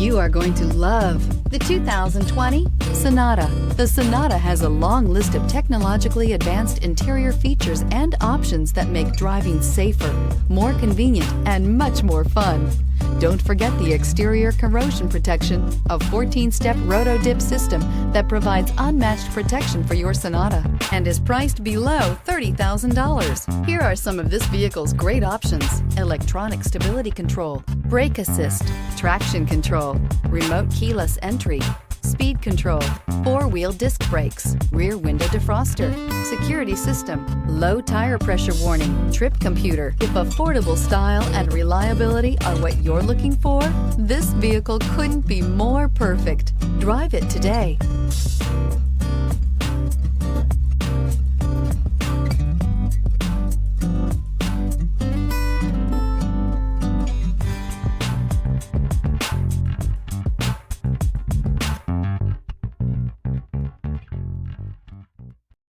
You are going to love the 2020 Sonata. The Sonata has a long list of technologically advanced interior features and options that make driving safer, more convenient, and much more fun. Don't forget the exterior corrosion protection, a 14-step roto-dip system that provides unmatched protection for your Sonata and is priced below $30,000. Here are some of this vehicle's great options: electronic stability control, brake assist, traction control, remote keyless entry, speed control, four-wheel disc brakes, rear window defroster, security system, low tire pressure warning, trip computer. If affordable style and reliability are what you're looking for, this vehicle couldn't be more perfect. Drive it today.